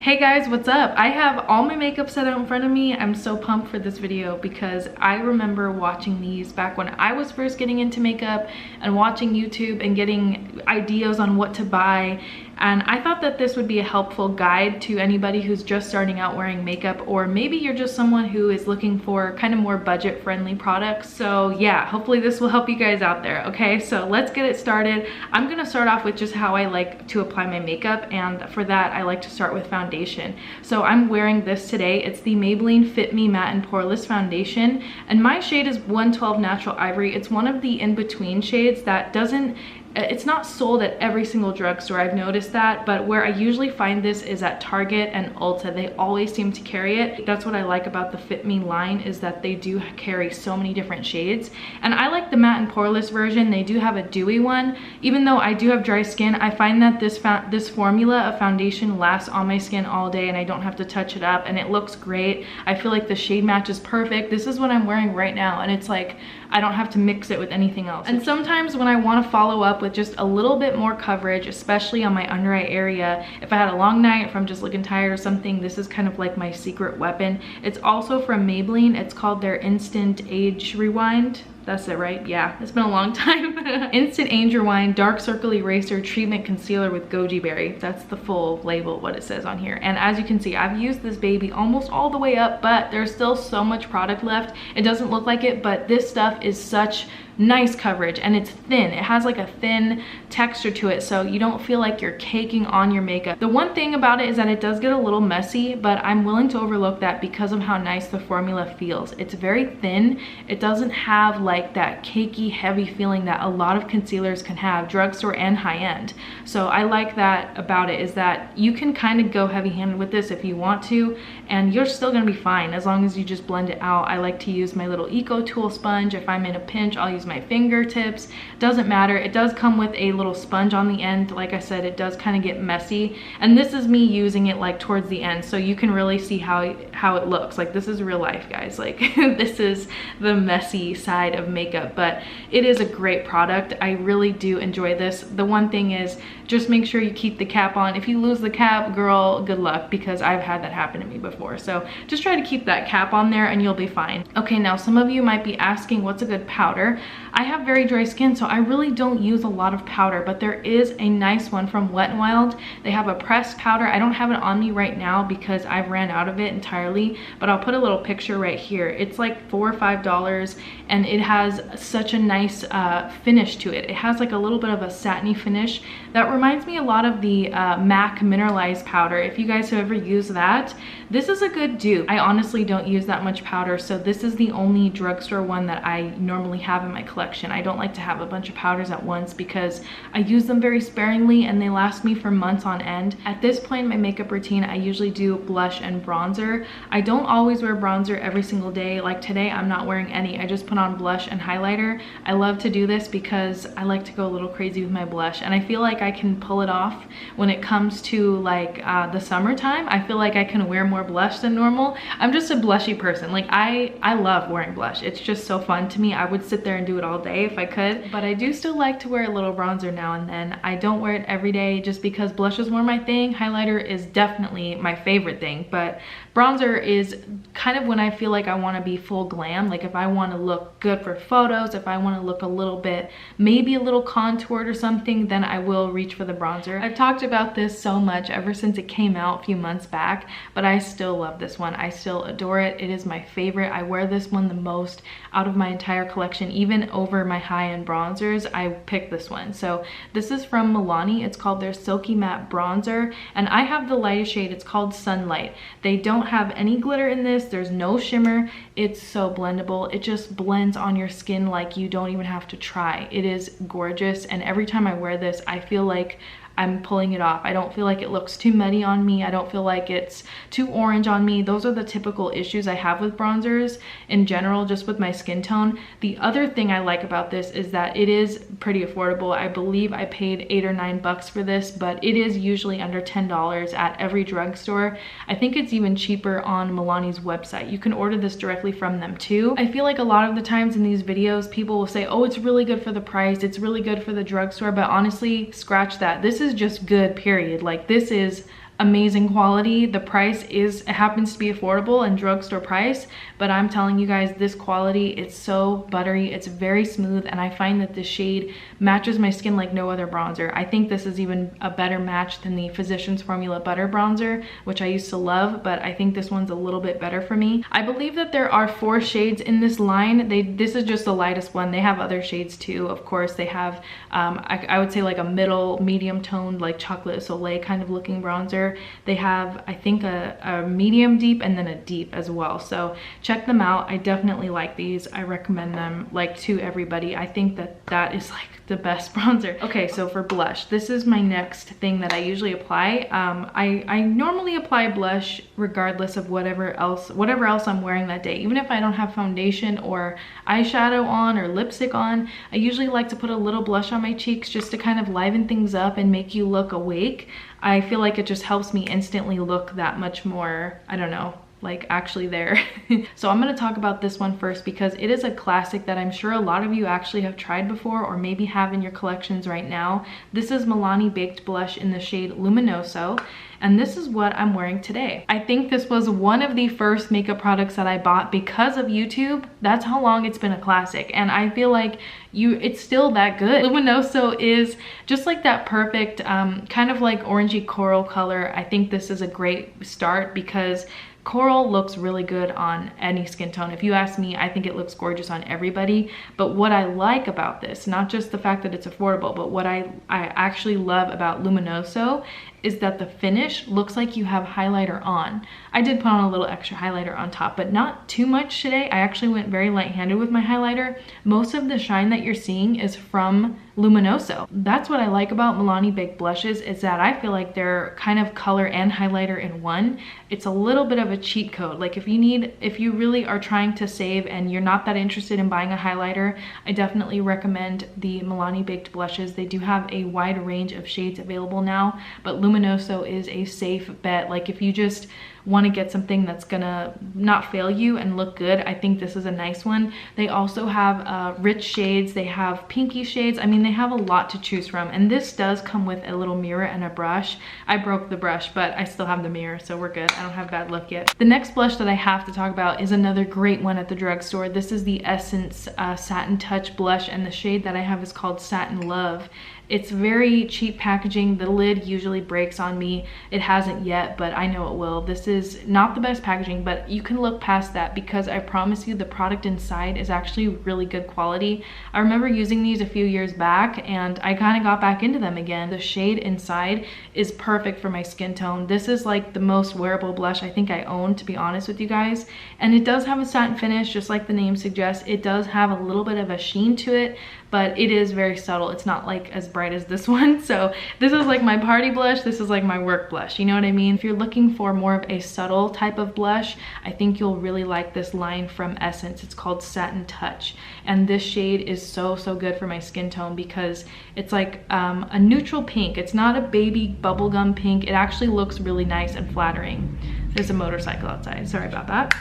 Hey guys, what's up? I have all my makeup set out in front of me. I'm so pumped for this video because I remember watching these back when I was first getting into makeup and watching YouTube and getting ideas on what to buy. And I thought that this would be a helpful guide to anybody who's just starting out wearing makeup, or maybe you're just someone who is looking for kind of more budget-friendly products. So yeah, hopefully this will help you guys out there, okay? So let's get it started. I'm gonna start off with just how I like to apply my makeup, and for that, I like to start with foundation. So I'm wearing this today. It's the Maybelline Fit Me Matte and Poreless Foundation, and my shade is 112 Natural Ivory. It's one of the in-between shades that it's not sold at every single drugstore, I've noticed that, but where I usually find this is at Target and Ulta. They always seem to carry it. That's what I like about the Fit Me line, is that they do carry so many different shades. And I like the matte and poreless version. They do have a dewy one. Even though I do have dry skin, I find that this formula of foundation lasts on my skin all day and I don't have to touch it up, and it looks great. I feel like the shade match is perfect. This is what I'm wearing right now, and it's like I don't have to mix it with anything else. And sometimes when I want to follow up with just a little bit more coverage, especially on my under eye area, if I had a long night, if I'm just looking tired or something, this is kind of like my secret weapon. It's also from Maybelline. It's called their Instant Age Rewind. That's it, right? Yeah, it's been a long time. Instant Age Rewind Dark Circle Eraser Treatment Concealer with Goji Berry. That's the full label, what it says on here. And as you can see, I've used this baby almost all the way up, but there's still so much product left. It doesn't look like it, but this stuff is such nice coverage, and it's thin. It has like a thin texture to it, so you don't feel like you're caking on your makeup. The one thing about it is that it does get a little messy, but I'm willing to overlook that because of how nice the formula feels. It's very thin. It doesn't have like that cakey, heavy feeling that a lot of concealers can have, drugstore and high-end. So I like that about it, is that you can kind of go heavy-handed with this if you want to, and you're still gonna be fine as long as you just blend it out. I like to use my little Eco Tool sponge. If I'm in a pinch, I'll use my fingertips. Doesn't matter. It does come with a little sponge on the end. Like I said, it does kind of get messy, and this is me using it like towards the end, so you can really see how it looks. Like, this is real life, guys. Like this is the messy side of makeup, but it is a great product. I really do enjoy this. The one thing is, just make sure you keep the cap on. If you lose the cap, girl, good luck, because I've had that happen to me before. So just try to keep that cap on there and you'll be fine. Okay, now some of you might be asking, what's a good powder? I have very dry skin, so I really don't use a lot of powder, but there is a nice one from Wetnwild. They have a pressed powder. I don't have it on me right now because I've ran out of it entirely, but I'll put a little picture right here. It's like $4 or $5, and it has such a nice finish to it. It has like a little bit of a satiny finish that reminds me a lot of the MAC mineralized powder. If you guys have ever used that, this is a good dupe. I honestly don't use that much powder, so this is the only drugstore one that I normally have in my collection. I don't like to have a bunch of powders at once because I use them very sparingly and they last me for months on end. At this point in my makeup routine, I usually do blush and bronzer. I don't always wear bronzer every single day. Like today, I'm not wearing any. I just put on blush and highlighter. I love to do this because I like to go a little crazy with my blush, and I feel like I can pull it off when it comes to like the summertime. I feel like I can wear more blush than normal. I'm just a blushy person. Like I love wearing blush. It's just so fun to me. I would sit there and do it all day if I could, but I do still like to wear a little bronzer now and then. I don't wear it every day just because blush is more my thing. Highlighter is definitely my favorite thing, but bronzer is kind of when I feel like I want to be full glam. Like if I want to look good for photos, if I want to look a little bit, maybe a little contoured or something, then I will reach for the bronzer. I've talked about this so much ever since it came out a few months back, but I still love this one. I still adore it. It is my favorite. I wear this one the most out of my entire collection. Even over my high-end bronzers, I picked this one. So this is from Milani. It's called their Silky Matte Bronzer, and I have the lightest shade. It's called Sunlight. They don't have any glitter in this. There's no shimmer. It's so blendable. It just blends on your skin like you don't even have to try. It is gorgeous, and every time I wear this, I feel like I'm pulling it off. I don't feel like it looks too muddy on me. I don't feel like it's too orange on me. Those are the typical issues I have with bronzers in general, just with my skin tone. The other thing I like about this is that it is pretty affordable. I believe I paid $8 or $9 for this, but it is usually under $10 at every drugstore. I think it's even cheaper on Milani's website. You can order this directly from them too. I feel like a lot of the times in these videos, people will say, oh, it's really good for the price, it's really good for the drugstore, but honestly, scratch that. This is just good, period. Like, this is amazing quality. The price it happens to be affordable and drugstore price, but I'm telling you guys, this quality, it's so buttery, it's very smooth, and I find that this shade matches my skin like no other bronzer. I think this is even a better match than the Physicians Formula Butter Bronzer, which I used to love, but I think this one's a little bit better for me. I believe that there are 4 shades in this line. This is just the lightest one. They have other shades too, of course. They have, I would say like a middle, medium toned, like Chocolate Soleil kind of looking bronzer. They have, I think, a medium deep and then a deep as well. So check them out. I definitely like these. I recommend them like to everybody. I think that that is like the best bronzer. Okay, so for blush, this is my next thing that I usually apply. I normally apply blush regardless of whatever else I'm wearing that day. Even if I don't have foundation or eyeshadow on or lipstick on, I usually like to put a little blush on my cheeks just to kind of liven things up and make you look awake. I feel like it just helps me instantly look that much more, I don't know, like actually there. So I'm going to talk about this one first because it is a classic that I'm sure a lot of you actually have tried before or maybe have in your collections right now. This is Milani Baked Blush in the shade Luminoso, and this is what I'm wearing today. I think this was one of the first makeup products that I bought because of YouTube. That's how long it's been a classic, and I feel like it's still that good. Luminoso is just like that perfect kind of like orangey coral color. I think this is a great start because coral looks really good on any skin tone. If you ask me, I think it looks gorgeous on everybody. But what I like about this, not just the fact that it's affordable, but what I actually love about Luminoso is that the finish looks like you have highlighter on. I did put on a little extra highlighter on top, but not too much today. I actually went very light-handed with my highlighter. Most of the shine that you're seeing is from Luminoso. That's what I like about Milani Baked Blushes, is that I feel like they're kind of color and highlighter in one. It's a little bit of a cheat code. Like if you really are trying to save and you're not that interested in buying a highlighter, I definitely recommend the Milani Baked Blushes. They do have a wide range of shades available now, but Luminoso is a safe bet. Like if you just want to get something that's gonna not fail you and look good, I think this is a nice one. They also have rich shades. They have pinky shades. I mean, they have a lot to choose from, and this does come with a little mirror and a brush. I broke the brush, but I still have the mirror, so we're good. I don't have bad luck yet. The next blush that I have to talk about is another great one at the drugstore. This is the Essence Satin Touch Blush, and the shade that I have is called Satin Love. It's very cheap packaging. The lid usually breaks on me. It hasn't yet, but I know it will. This is not the best packaging, but you can look past that because I promise you the product inside is actually really good quality. I remember using these a few years back and I kind of got back into them again. The shade inside is perfect for my skin tone. This is like the most wearable blush I think I own, to be honest with you guys. And it does have a satin finish, just like the name suggests. It does have a little bit of a sheen to it, but it is very subtle. It's not like as bright as this one. So this is like my party blush. This is like my work blush. You know what I mean? If you're looking for more of a subtle type of blush, I think you'll really like this line from Essence. It's called Satin Touch. And this shade is so good for my skin tone because it's like a neutral pink. It's not a baby bubblegum pink. It actually looks really nice and flattering. There's a motorcycle outside. Sorry about that.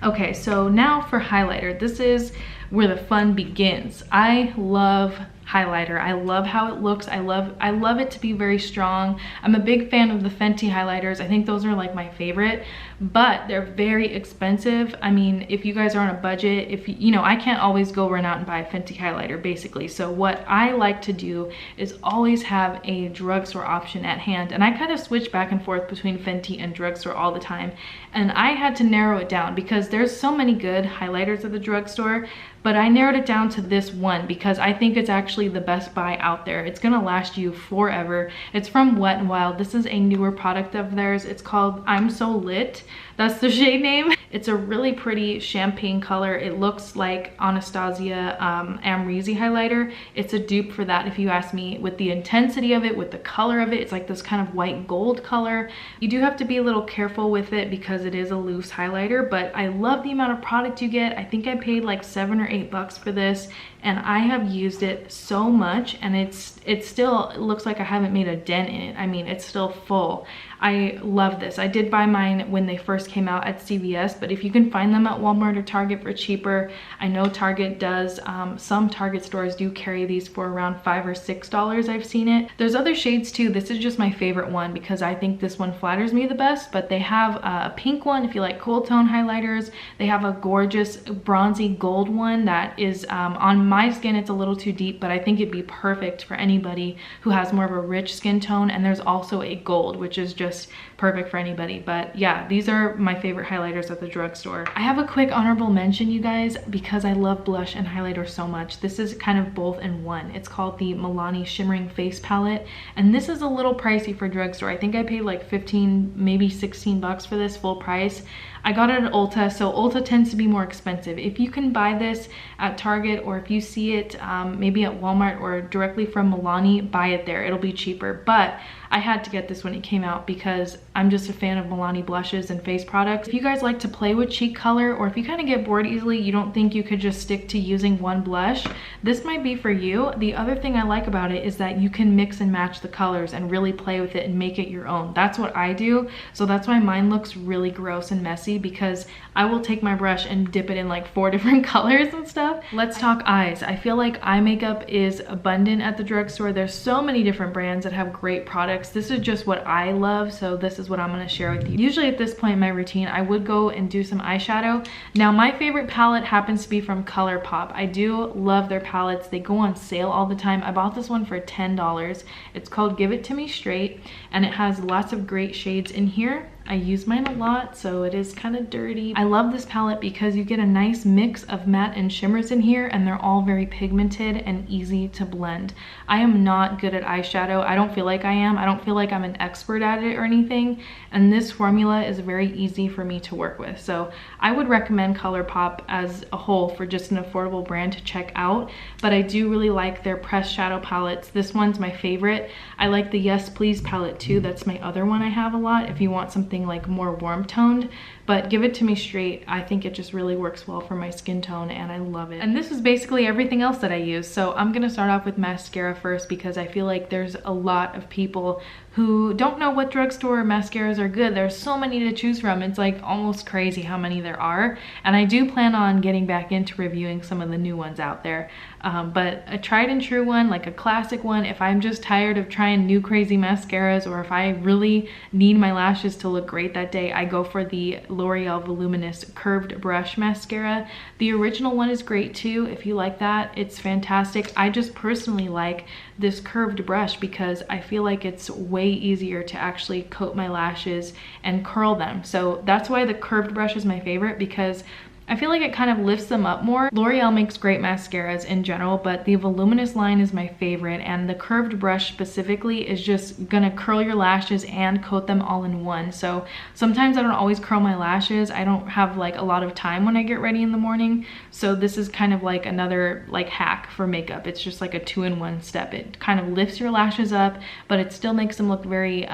Okay, so now for highlighter. This is where the fun begins. I love highlighter. I love how it looks. I love it to be very strong. I'm a big fan of the Fenty highlighters. I think those are like my favorite, but they're very expensive. I mean, if you guys are on a budget, if you know, I can't always go run out and buy a Fenty highlighter basically. So what I like to do is always have a drugstore option at hand. And I kind of switch back and forth between Fenty and drugstore all the time. And I had to narrow it down because there's so many good highlighters at the drugstore, but I narrowed it down to this one because I think it's actually the best buy out there. It's gonna last you forever. It's from Wetnwild. This is a newer product of theirs. It's called I'm So Lit. That's the shade name. It's a really pretty champagne color. It looks like Anastasia Amrezy highlighter. It's a dupe for that if you ask me, with the intensity of it, with the color of it. It's like this kind of white gold color. You do have to be a little careful with it because it is a loose highlighter, but I love the amount of product you get. I think I paid like $7 or $8 for this, and I have used it so much, and it still looks like I haven't made a dent in it. I mean, it's still full. I love this. I did buy mine when they first came out at CVS, but if you can find them at Walmart or Target for cheaper, I know Target does. Some Target stores do carry these for around $5 or $6. I've seen it. There's other shades too. This is just my favorite one because I think this one flatters me the best, but they have a pink one if you like cool tone highlighters. They have a gorgeous bronzy gold one that is on my skin. It's a little too deep, but I think it'd be perfect for anybody who has more of a rich skin tone. And there's also a gold, which is just perfect for anybody. But yeah, these are my favorite highlighters at the drugstore. I have a quick honorable mention, you guys, because I love blush and highlighter so much. This is kind of both in one. It's called the Milani Shimmering Face Palette, and this is a little pricey for drugstore. I think I paid like 15, maybe 16 bucks for this full price. I got it at Ulta, so Ulta tends to be more expensive. If you can buy this at Target, or if you see it maybe at Walmart or directly from Milani, buy it there. It'll be cheaper. But I had to get this when it came out because I'm just a fan of Milani blushes and face products. If you guys like to play with cheek color, or if you kind of get bored easily, you don't think you could just stick to using one blush, this might be for you. The other thing I like about it is that you can mix and match the colors and really play with it and make it your own. That's what I do. So that's why mine looks really gross and messy, because I will take my brush and dip it in like 4 different colors and stuff. Let's talk eyes. I feel like eye makeup is abundant at the drugstore. There's so many different brands that have great products. This is just what I love, so this is what I'm going to share with you. Usually at this point in my routine, I would go and do some eyeshadow. Now my favorite palette happens to be from Colourpop. I do love their palettes. They go on sale all the time. I bought this one for $10. It's called Give It To Me Straight, and it has lots of great shades in here. I use mine a lot, so it is kind of dirty. I love this palette because you get a nice mix of matte and shimmers in here, and they're all very pigmented and easy to blend. I am not good at eyeshadow. I don't feel like I am. I don't feel like I'm an expert at it or anything, and this formula is very easy for me to work with. So I would recommend Colourpop as a whole for just an affordable brand to check out, but I do really like their pressed shadow palettes. This one's my favorite. I like the Yes Please palette too. That's my other one I have a lot if you want something like more warm toned, but Give It To Me Straight, I think it just really works well for my skin tone, and I love it. And this is basically everything else that I use. So I'm gonna start off with mascara first, because I feel like there's a lot of people who don't know what drugstore mascaras are good. There's so many to choose from. It's like almost crazy how many there are, and I do plan on getting back into reviewing some of the new ones out there. But a tried and true one, like a classic one, if I'm just tired of trying new crazy mascaras, or if I really need my lashes to look great that day, I go for the L'Oreal Voluminous Curved Brush Mascara. The original one is great too. If you like that, it's fantastic. I just personally like this curved brush because I feel like it's way easier to actually coat my lashes and curl them. So that's why the curved brush is my favorite, because I feel like it kind of lifts them up more. L'Oreal makes great mascaras in general, but the Voluminous line is my favorite, and the curved brush specifically is just gonna curl your lashes and coat them all in one. So sometimes I don't always curl my lashes. I don't have like a lot of time when I get ready in the morning. So this is kind of like another like hack for makeup. It's just like a 2-in-1 step. It kind of lifts your lashes up, but it still makes them look very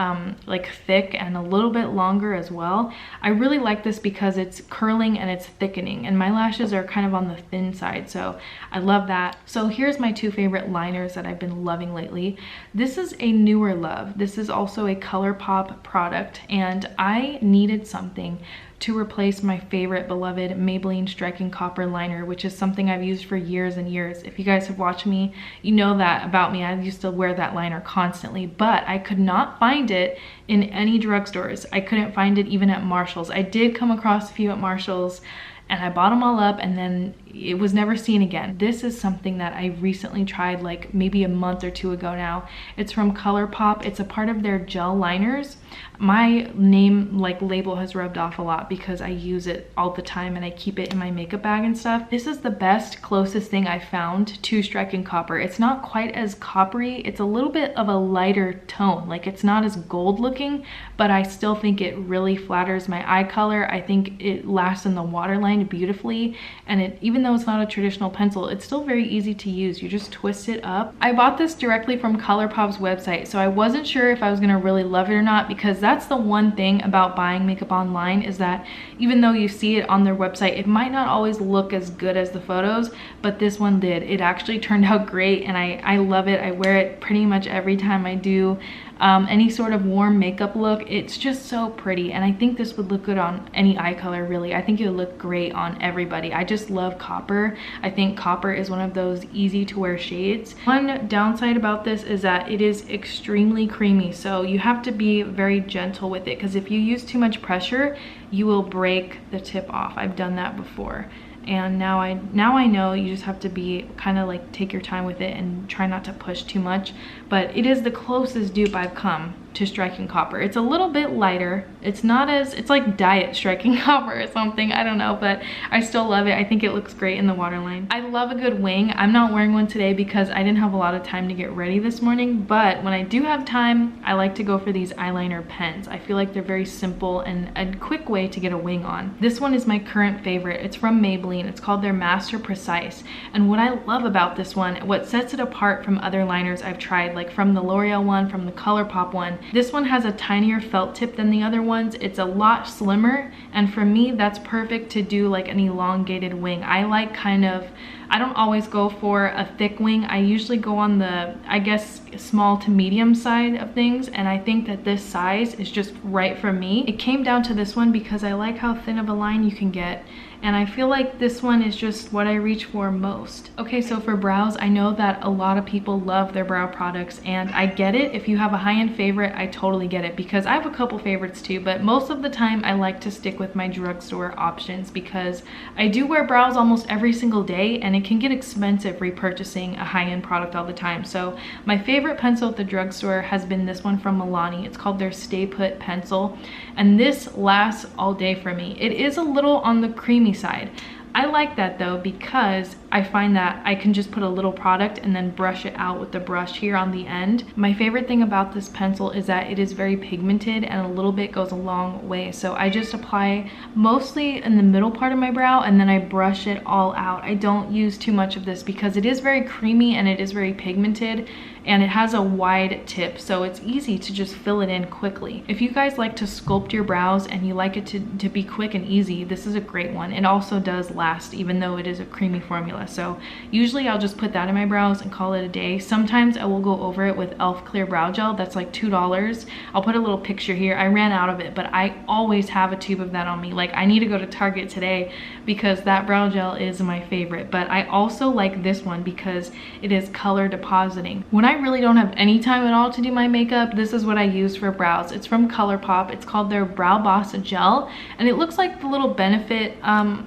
like thick and a little bit longer as well. I really like this because it's curling and it's thickening, and my lashes are kind of on the thin side, so I love that. So here's my 2 favorite liners that I've been loving lately. This is a newer love. This is also a Colourpop product, and I needed something to replace my favorite beloved Maybelline Striking Copper liner, which is something I've used for years and years. If you guys have watched me, you know that about me. I used to wear that liner constantly, but I could not find it in any drugstores. I couldn't find it even at Marshall's. I did come across a few at Marshall's, and I bought them all up, and then it was never seen again. This is something that I recently tried like maybe a month or 2 ago now. It's from Colourpop. It's a part of their gel liners. My name like label has rubbed off a lot because I use it all the time and I keep it in my makeup bag and stuff. This is the best, closest thing I found to Striking Copper. It's not quite as coppery. It's a little bit of a lighter tone. Like, it's not as gold looking, but I still think it really flatters my eye color. I think it lasts in the waterline beautifully, and it even even though it's not a traditional pencil, it's still very easy to use. You just twist it up. I bought this directly from Colourpop's website, so I wasn't sure if I was gonna really love it or not, because that's the one thing about buying makeup online, is that even though you see it on their website, it might not always look as good as the photos, but this one did. It actually turned out great, and I love it. I wear it pretty much every time I do any sort of warm makeup look. It's just so pretty, and I think this would look good on any eye color, really. I think it would look great on everybody. I just love copper. I think copper is one of those easy to wear shades. One downside about this is that it is extremely creamy, so you have to be very gentle with it, because if you use too much pressure, you will break the tip off. I've done that before. And now I know you just have to be kind of like, take your time with it and try not to push too much. But it is the closest dupe I've come to striking copper. It's a little bit lighter. It's not as, it's like diet striking copper or something, I don't know, but I still love it. I think it looks great in the waterline. I love a good wing. I'm not wearing one today because I didn't have a lot of time to get ready this morning, but when I do have time, I like to go for these eyeliner pens. I feel like they're very simple and a quick way to get a wing on. This one is my current favorite. It's from Maybelline. It's called their Master Precise. And what I love about this one, what sets it apart from other liners I've tried, like from the L'Oreal one, from the Colourpop one, this one has a tinier felt tip than the other ones. It's a lot slimmer, and for me, that's perfect to do like an elongated wing. I like kind of, I don't always go for a thick wing. I usually go on the, I guess, small to medium side of things, and I think that this size is just right for me. It came down to this one because I like how thin of a line you can get, and I feel like this one is just what I reach for most. Okay, so for brows, I know that a lot of people love their brow products, and I get it. If you have a high-end favorite, I totally get it, because I have a couple favorites too, but most of the time I like to stick with my drugstore options, because I do wear brows almost every single day, and it can get expensive repurchasing a high-end product all the time. So my favorite pencil at the drugstore has been this one from Milani. It's called their Stay Put pencil, and this lasts all day for me. It is a little on the creamy side. I like that though, because I find that I can just put a little product and then brush it out with the brush here on the end. My favorite thing about this pencil is that it is very pigmented, and a little bit goes a long way. So I just apply mostly in the middle part of my brow, and then I brush it all out. I don't use too much of this because it is very creamy and it is very pigmented, and it has a wide tip, so it's easy to just fill it in quickly. If you guys like to sculpt your brows and you like it to be quick and easy, this is a great one. It also does last, even though it is a creamy formula. So usually I'll just put that in my brows and call it a day. Sometimes I will go over it with e.l.f. Clear Brow Gel. That's like $2. I'll put a little picture here. I ran out of it, but I always have a tube of that on me. Like, I need to go to Target today because that brow gel is my favorite. But I also like this one because it is color depositing. When I really don't have any time at all to do my makeup, this is what I use for brows. It's from Colourpop. It's called their Brow Boss Gel, and it looks like the little Benefit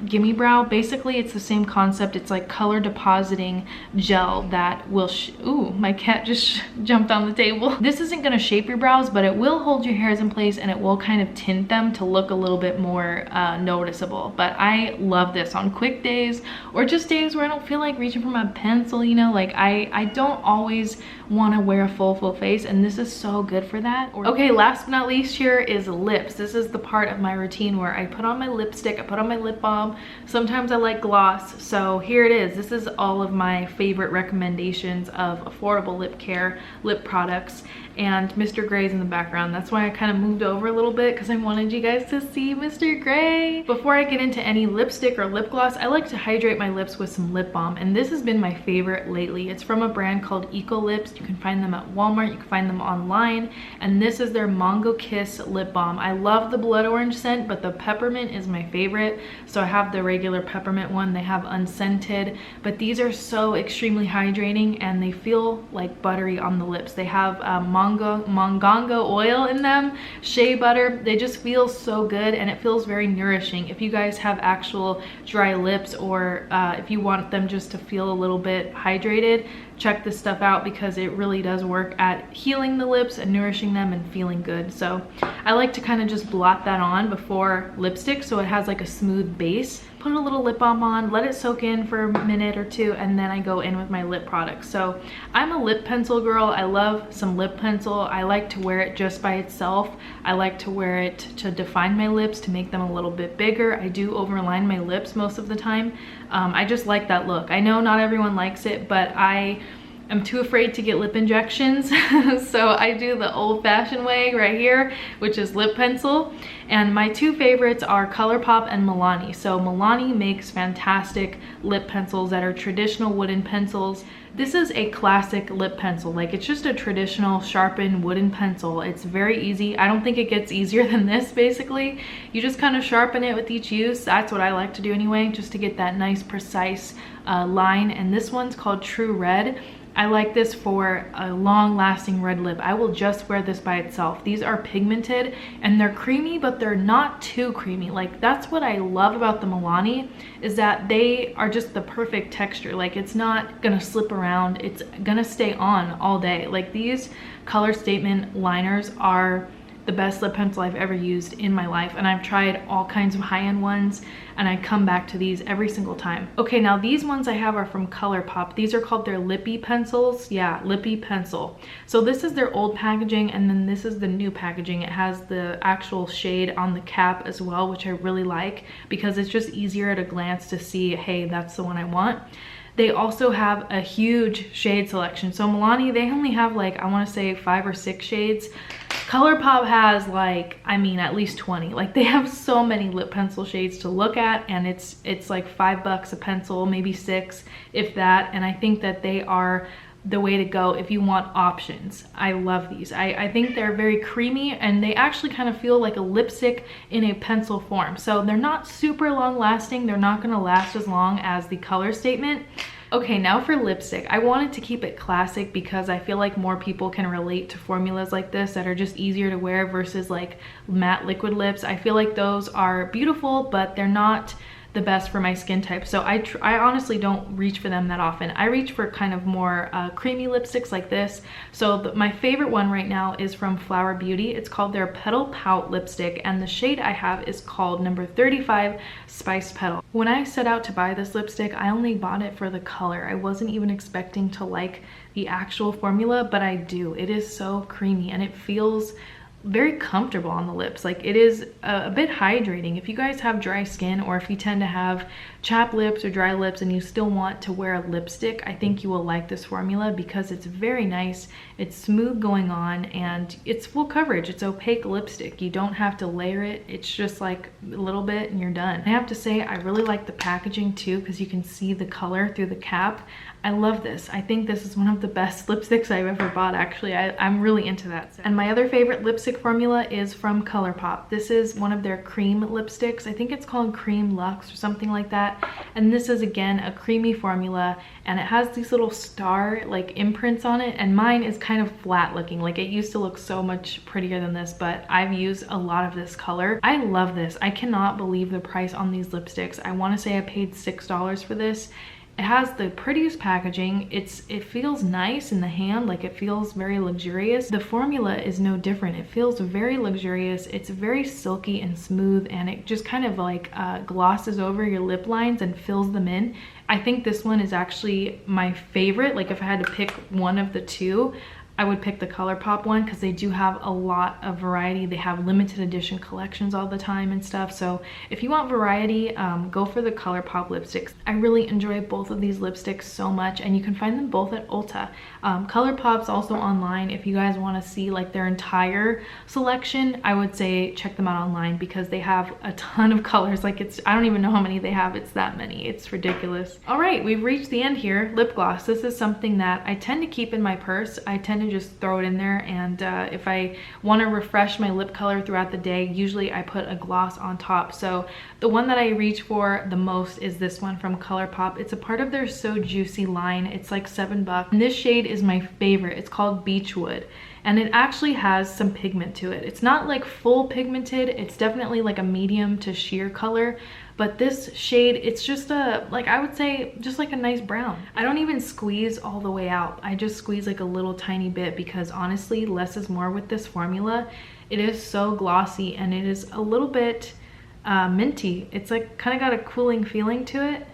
Gimme Brow. Basically, it's the same concept. It's like color depositing gel that will ooh, my cat just jumped on the table. This isn't gonna shape your brows, but it will hold your hairs in place, and it will kind of tint them to look a little bit more noticeable. But I love this on quick days, or just days where I don't feel like reaching for my pencil, you know, like I don't always want to wear a full face, and this is so good for that. Okay, last but not least, here is lips. This is the part of my routine where I put on my lipstick, I put on my lip balm. Sometimes I like gloss, so here it is. This is all of my favorite recommendations of affordable lip care, lip products, and Mr. Grey's in the background. That's why I kind of moved over a little bit, because I wanted you guys to see Mr. Grey. Before I get into any lipstick or lip gloss, I like to hydrate my lips with some lip balm, and this has been my favorite lately. It's from a brand called Eco Lips. You can find them at Walmart, you can find them online, and this is their Mongo Kiss lip balm. I love the blood orange scent, but the peppermint is my favorite. So I have the regular peppermint one, they have unscented, but these are so extremely hydrating, and they feel like buttery on the lips. They have mongongo oil in them, shea butter. They just feel so good, and it feels very nourishing. If you guys have actual dry lips, or if you want them just to feel a little bit hydrated, check this stuff out because it really does work at healing the lips and nourishing them and feeling good. So I like to kind of just blot that on before lipstick so it has like a smooth base. Put a little lip balm on, let it soak in for a minute or two, and then I go in with my lip products. So I'm a lip pencil girl. I love some lip pencil. I like to wear it just by itself. I like to wear it to define my lips, to make them a little bit bigger. I do overline my lips most of the time. I just like that look. I know not everyone likes it, but I'm too afraid to get lip injections. So I do the old-fashioned way right here, which is lip pencil. And my two favorites are Colourpop and Milani. So Milani makes fantastic lip pencils that are traditional wooden pencils. This is a classic lip pencil. Like, it's just a traditional sharpened wooden pencil. It's very easy. I don't think it gets easier than this, basically. You just kind of sharpen it with each use. That's what I like to do anyway, just to get that nice precise line. And this one's called True Red. I like this for a long-lasting red lip. I will just wear this by itself. These are pigmented and they're creamy, but they're not too creamy. Like, that's what I love about the Milani, is that they are just the perfect texture. Like, it's not gonna slip around. It's gonna stay on all day. Like, these Colourstatement liners are the best lip pencil I've ever used in my life, and I've tried all kinds of high-end ones and I come back to these every single time. Okay, now these ones I have are from Colourpop. These are called their Lippie pencils. Yeah, Lippie pencil. So this is their old packaging, and then this is the new packaging. It has the actual shade on the cap as well, which I really like because it's just easier at a glance to see, hey, that's the one I want. They also have a huge shade selection. So Milani, they only have like, I want to say 5 or 6 shades. Colourpop has like, I mean, at least 20. Like, they have so many lip pencil shades to look at, and it's like $5 a pencil, maybe 6 if that. And I think that they are the way to go if you want options. I love these. I think they're very creamy, and they actually kind of feel like a lipstick in a pencil form. So they're not super long lasting. They're not going to last as long as the Colourstatement. Okay, now for lipstick. I wanted to keep it classic because I feel like more people can relate to formulas like this that are just easier to wear versus like matte liquid lips. I feel like those are beautiful, but they're not the best for my skin type. So I honestly don't reach for them that often. I reach for kind of more creamy lipsticks like this. So my favorite one right now is from Flower Beauty. It's called their Petal Pout Lipstick, and the shade I have is called number 35 Spice Petal. When I set out to buy this lipstick, I only bought it for the color. I wasn't even expecting to like the actual formula, but I do. It is so creamy and it feels very comfortable on the lips. Like, it is a bit hydrating. If you guys have dry skin, or if you tend to have chapped lips or dry lips and you still want to wear a lipstick, I think you will like this formula because it's very nice. It's smooth going on and it's full coverage. It's opaque lipstick. You don't have to layer it. It's just like a little bit and you're done. I have to say, I really like the packaging too because you can see the color through the cap. I love this. I think this is one of the best lipsticks I've ever bought, actually. I'm really into that. And my other favorite lipstick formula is from Colourpop. This is one of their cream lipsticks. I think it's called Cream Luxe or something like that. And this is, again, a creamy formula, and it has these little star like imprints on it, and mine is kind of flat looking. Like, it used to look so much prettier than this, but I've used a lot of this color. I love this. I cannot believe the price on these lipsticks. I want to say I paid $6 for this. It has the prettiest packaging. It feels nice in the hand, like it feels very luxurious. The formula is no different. It feels very luxurious. It's very silky and smooth, and it just kind of like glosses over your lip lines and fills them in. I think this one is actually my favorite. Like, if I had to pick one of the two, I would pick the Colourpop one because they do have a lot of variety. They have limited edition collections all the time and stuff. So if you want variety, go for the Colourpop lipsticks. I really enjoy both of these lipsticks so much, and you can find them both at Ulta. Colourpop's also online. If you guys want to see like their entire selection, I would say check them out online because they have a ton of colors. Like, I don't even know how many they have. It's that many. It's ridiculous. All right, we've reached the end here. Lip gloss. This is something that I tend to keep in my purse. I tend to just throw it in there, and if I want to refresh my lip color throughout the day, usually I put a gloss on top. So the one that I reach for the most is this one from Colourpop. It's a part of their So Juicy line. It's like $7, and this shade is my favorite. It's called Beechwood, and it actually has some pigment to it. It's not like full pigmented. It's definitely like a medium to sheer color, but this shade, it's just a, like, I would say just like a nice brown. I don't even squeeze all the way out. I just squeeze like a little tiny bit because honestly, less is more with this formula. It is so glossy and it is a little bit minty. It's like kind of got a cooling feeling to it.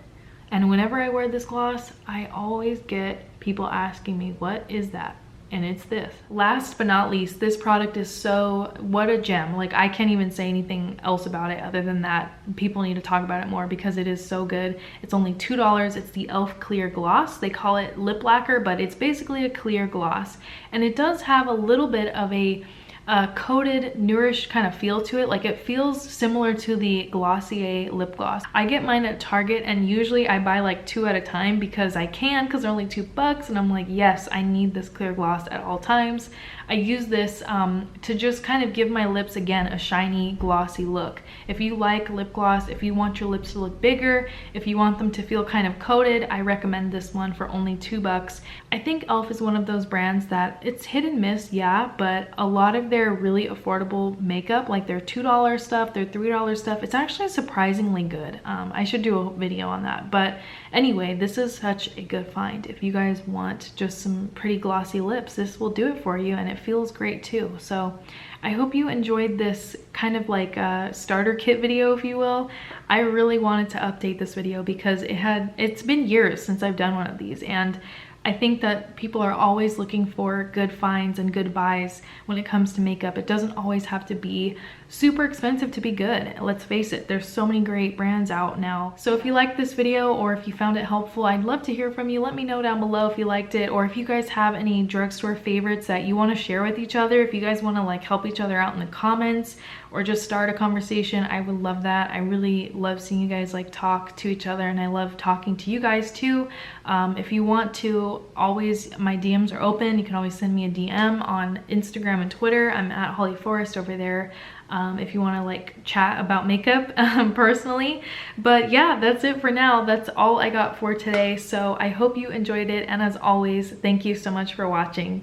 And whenever I wear this gloss, I always get people asking me, what is that? And it's this. Last but not least, this product is so, what a gem. Like, I can't even say anything else about it other than that. People need to talk about it more because it is so good. It's only $2. It's the e.l.f. Clear Gloss. They call it lip lacquer, but it's basically a clear gloss. And it does have a little bit of a coated, nourished kind of feel to it. Like, it feels similar to the Glossier lip gloss. I get mine at Target and usually I buy like 2 at a time because I can, because they're only $2 and I'm like, yes, I need this clear gloss at all times. I use this to just kind of give my lips, again, a shiny, glossy look. If you like lip gloss, if you want your lips to look bigger, if you want them to feel kind of coated, I recommend this one for only $2. I think e.l.f. is one of those brands that it's hit and miss, yeah, but a lot of their really affordable makeup, like their $2 stuff, their $3 stuff, it's actually surprisingly good. I should do a video on that. But anyway, this is such a good find. If you guys want just some pretty glossy lips, this will do it for you, and it feels great too. So I hope you enjoyed this kind of like a starter kit video, if you will. I really wanted to update this video because it's been years since I've done one of these, and I think that people are always looking for good finds and good buys when it comes to makeup. It doesn't always have to be super expensive to be good. Let's face it, there's so many great brands out now. So if you liked this video or if you found it helpful, I'd love to hear from you. Let me know down below if you liked it, or if you guys have any drugstore favorites that you want to share with each other. If you guys want to like help each other out in the comments or just start a conversation, I would love that. I really love seeing you guys like talk to each other, and I love talking to you guys too. If you want to, always, my DMs are open. You can always send me a DM on Instagram and Twitter. I'm at Holly Forrest over there. If you want to like chat about makeup personally. But yeah, that's it for now. That's all I got for today. So I hope you enjoyed it, and as always, thank you so much for watching.